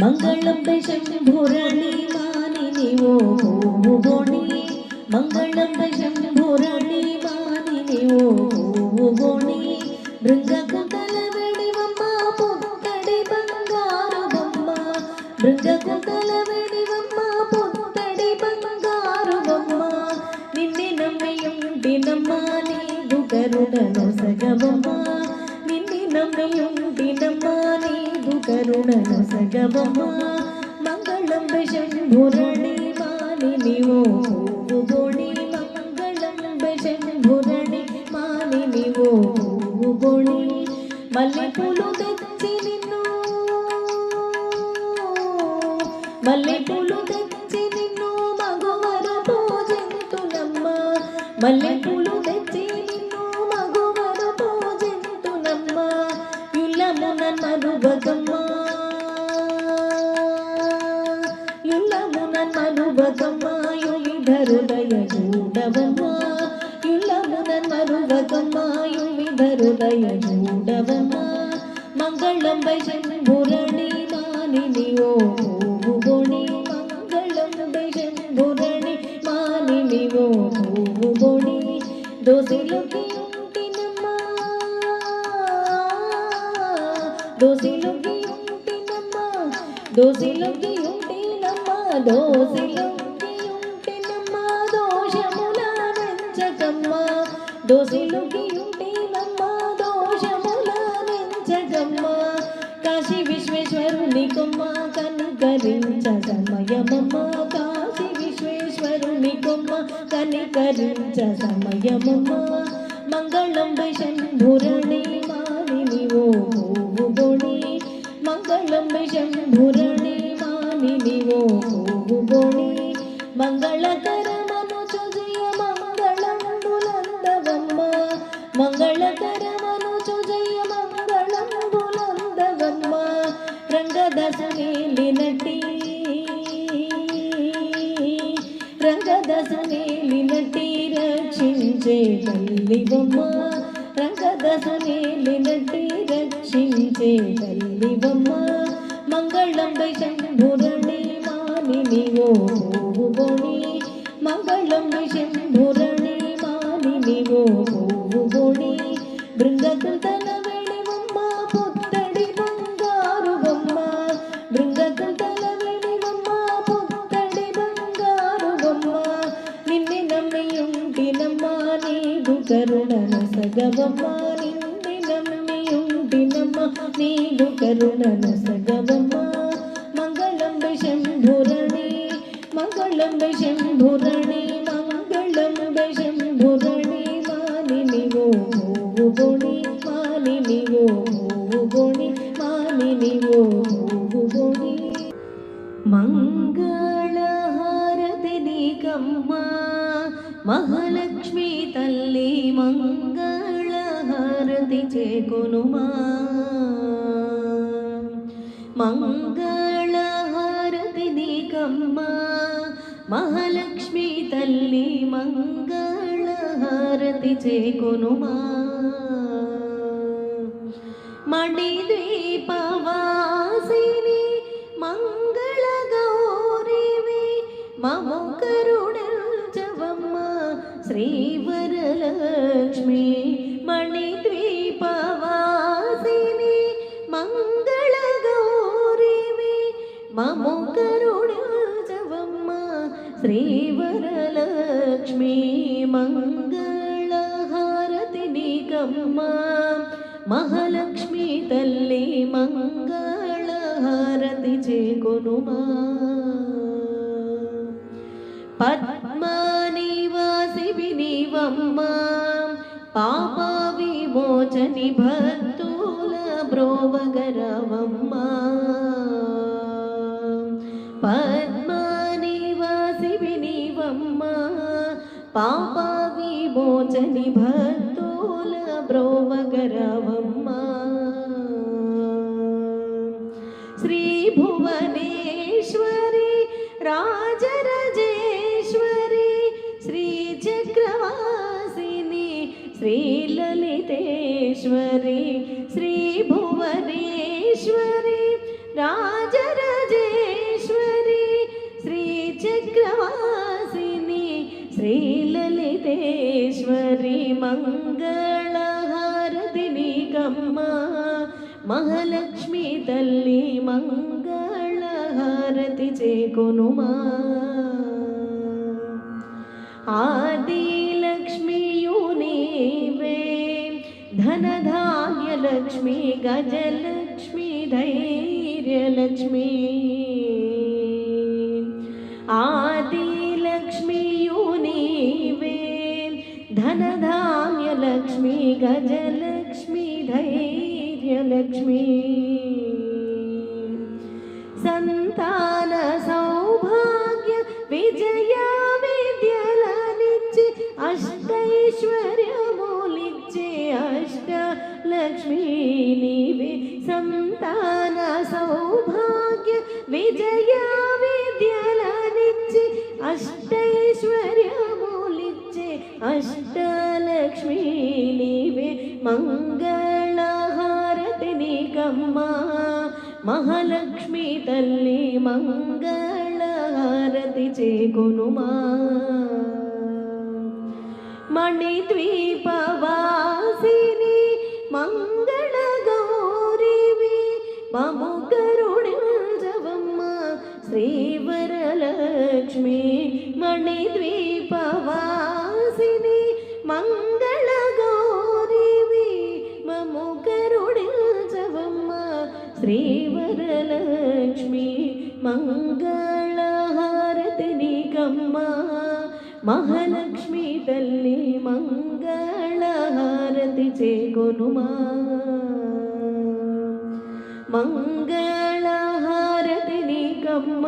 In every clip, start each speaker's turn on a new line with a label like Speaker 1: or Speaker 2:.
Speaker 1: మంగళంబ శంభురణి మానిని ఓ భూగోణి మంగళంబ శంభురణి మానిని ఓ భూగోణి బృంగకుంతల వెడివమ్మ పుత్తడి బంగారు బొమ్మ బృంగకుంతల వెడివమ్మ పుత్తడి బంగారు బొమ్మ నిన్నే నమ్మియుంటినమ్మ నీదు కరుణను సగవమ్మ నిన్నే నమ్మియుంటినమ్మ నీదు కరుణను సగవమ్మ మంగళంబ శంభురణి మానిని ఓ భూగోణి మంగళంబ శంభురణి మానిని ఓ భూగోణి మల్లెపూలు తెచ్చి నిన్ను మల్లెపూలు తెచ్చి నిన్ను మగవర పూజింతునమ్మ మల్లెపూలు తెచ్చి నిన్ను మగవర పూజింతునమ్మ యుల్లమున మరువకమ్మ యుల్లమున మరువకమ్మ యువిధరుదయ చూడవమ్మ యుల్లమున మరువకమ్మ యువిధరుదయ చూడవమ్మ మంగళంబ శంభురణి మానిని ఓ భూగోణి మంగళంబ శంభురణి మానిని ఓ భూగోణి దోసిలోకి ఉంటినమ్మ దోసిలోకి ఉంటినమ్మ దోసిలోకి ఉంటినమ్మ దోసిలోకి ఉంటినమ్మ దోషముల నెంచకమ్మ దోసిలోకి ఉంటినమ్మ దోషముల నెంచకమ్మ కాశీ విశ్వేశ్వరుని కొమ్మ కనికరించ సమయమమ్మ కాశీ విశ్వేశ్వరుని కొమ్మ కనికరించ సమయమమ్మ మంగళంబ శంభురణి మానిని ఓ భూగోణి మంగళంబ శంభురణి మానిని ఓ భూగోణి మంగళకరమను చుజయ మంగళంబులందవమ్మ మంగళకరమను చుజయ మంగళంబులందవమ్మ రంగదసునేలినటి రంగదసునేలినటి రక్షించే తల్లివమ్మ రంగదసునేలినటి రక్షించే తల్లివమ్మ మంగళంబ శంభురణి మానిని ఓ భూగోణి మంగళంబ శంభురణి మానిని ఓ భూగోణి బృంగకుంతల వెడివమ్మ పుత్తడి బంగారు బొమ్మ బృంగకుంతల వెడివమ్మ పుత్తడి బంగారు బొమ్మ నిన్నే నమ్మియుంటినమ్మ నీదు కరుణను సగవమ్మ నిన్నే నమ్మియుంటినమ్మ నీదు కరుణను సగవమ్మ మంగళంబ శంభురణి మంగళంబ శంభురణి మంగళంబ శంభురణి మానిని ఓ భూగోణి మానిని ఓ భూగోణి మానిని ఓ భూగోణి మంగళహారతి నీకమ్మ మహాలక్ష్మి తల్లి మంగళహారతి చేకొనుమా మంగళహారతి నీకమ్మ మహాలక్ష్మి తల్లి మంగళహారతి చేకొనుమా మణిద్వీపవాసిని మంగళ గౌరివి మమ కరుణించవమ్మ శ్రీవరలక్ష్మి మణిద్వీపవాసిని మంగళ గౌరివి మమ కరుణించవమ్మ శ్రీవరలక్ష్మి మంగళహారతి నీకమ్మ మహాలక్ష్మి తల్లి మంగళహారతి చేకొనుమా పద్మనివాసివి నీవమ్మ పాప విమోచని భక్తుల బ్రోవగరవమ్మ పద్మనివాసివి నీవమ్మ పాప విమోచని భక్తుల బ్రోవగరవమ్మ శ్రీ భువనేశ్వరి రాజరాజేశ్వరి శ్రీ చక్రవాసిని శ్రీ లలితేశ్వరి శ్రీ భువనేశ్వరి రాజరాజేశ్వరి మంగళహారతి నీకమ్మ మహాలక్ష్మి తల్లి మంగళహారతి చేకొనుమా ఆది లక్ష్మియు నీవే ధనధాన్య లక్ష్మి గజలక్ష్మి ధైర్యలక్ష్మి ఆది లక్ష్మియు నీవే ధనధాన్య లక్ష్మి గజలక్ష్మి ధైర్యలక్ష్మి సంతాన సౌభాగ్య విజయ విద్యలనిచ్చి అష్టైశ్వర్యములిచ్చే అష్టలక్ష్మి నీవే సంతాన సౌభాగ్య విజయ విద్యలనిచ్చి అష్టైశ్వర్యములిచ్చే అష్టలక్ష్మి నీవే మంగళహారతి నీకమ్మ మహాలక్ష్మి తల్లి మంగళహారతి చేకొనుమా మణిద్వీపవాసిని మంగళ గౌరివి మము కరుణించవమ్మ శ్రీవరలక్ష్మి మణిద్వీపవాసిని మంగళ గౌరివి మము కరుణించవమ్మ శ్రీవరలక్ష్మి మంగళహారతి నీకమ్మ మహాలక్ష్మి తల్లి మంగళహారతి చేకొనుమా మంగళహారతి నీకమ్మ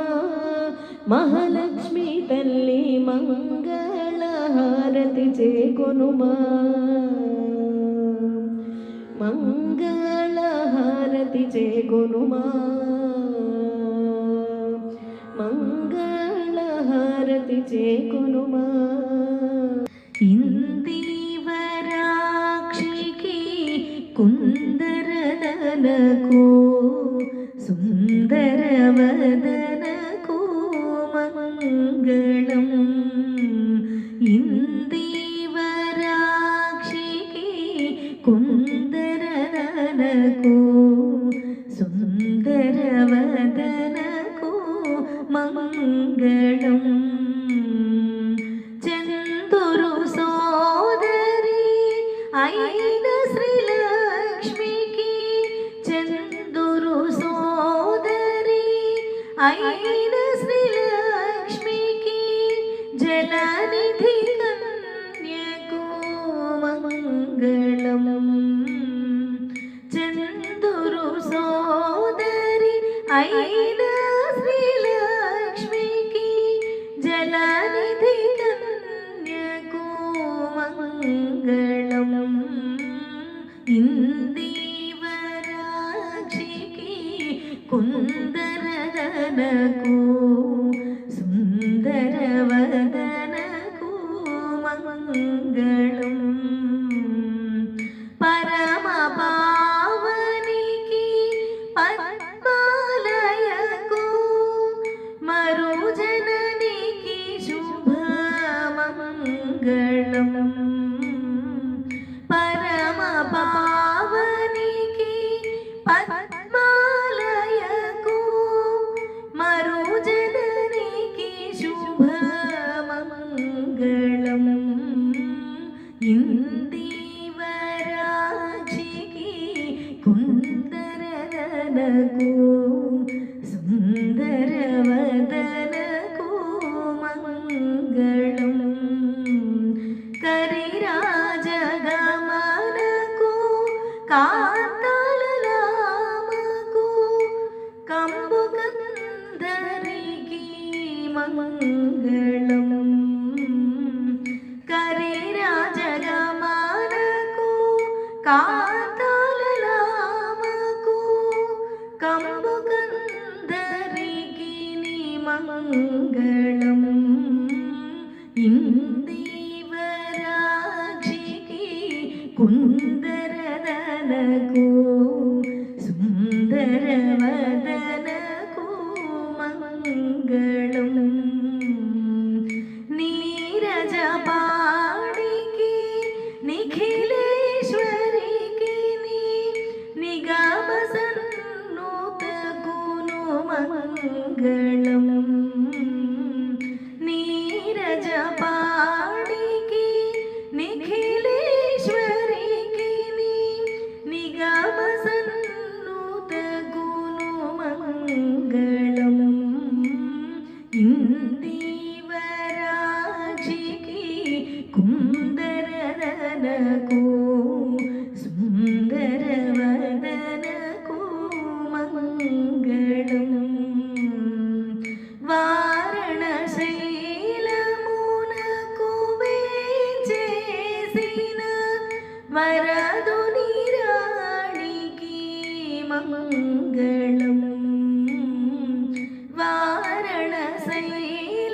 Speaker 1: మహాలక్ష్మి తల్లి మంగళహారతి చేకొనుమా మంగళహారతి చేకొనుమా మంగళహారతి చేకొనుమా ఇందివరాక్షికి కుందరదనకు సుందరవదనకు మంగళం ఇందివరాక్షికి కుందరదనకు సుందరవదనకు మంగళం చందురు సోదరి అయిన శ్రీలక్ష్మికి చందురు సోదరి అయిన శ్రీలక్ష్మికి జలనిధి కన్యకు మంగళం చందురు సోదరి అయిన శ్రీలక్ష్మికి జలనిధి కన్యకు మంగళం ఇందివరాక్షికి కుందరదనకు సుందరవదనకు మంగళం పరమ పావనికి పద్మాలయకు మరుజననికి శుభమంగళం పరమ పావనికి పద్మాలయకు మరుజననికి శుభమంగళం ఇందివరాక్షికి కుందరదనకు సుందరవదనకు మంగళం కరిరాజగమనకు కాంతలలామకు కంబుకందరికి మంగళం కరిరాజగమనకు కాంతలలామకు కంబుకందరికి మంగళం ఇందివరాక్షికి కుందరదనకు సుందరవదనకు మంగళం నీరజపాడికి నిఖిల మంగళం నీరజపాణికి నిఖిలేశ్వరికి నిగమ సన్నుతగును మంగళం ఇందివరాజికి కుందరదనకు సుందరవదనకు మంగళం వారణశైలమునకు వేంచేసిన వరదుని రాణికి మంగళం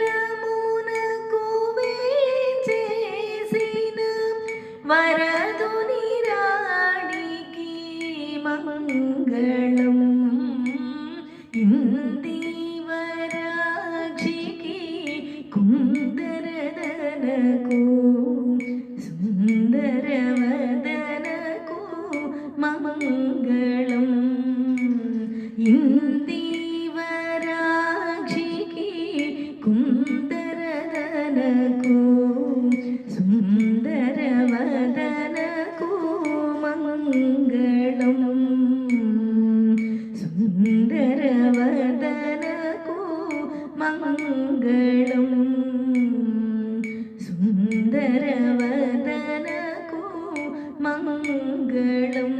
Speaker 1: వారణశైలమునకు వేంచేసిన వరదుని రాణికి మంగళం ఇందివరాక్షికి కుందరదనకు సుందరవదనకు మంగళం ఇందివరాక్షికి కుందరదనకు సుందరవదనకు మంగళం సుందరవదనకు మంగళం సుందరవదనకు మంగళం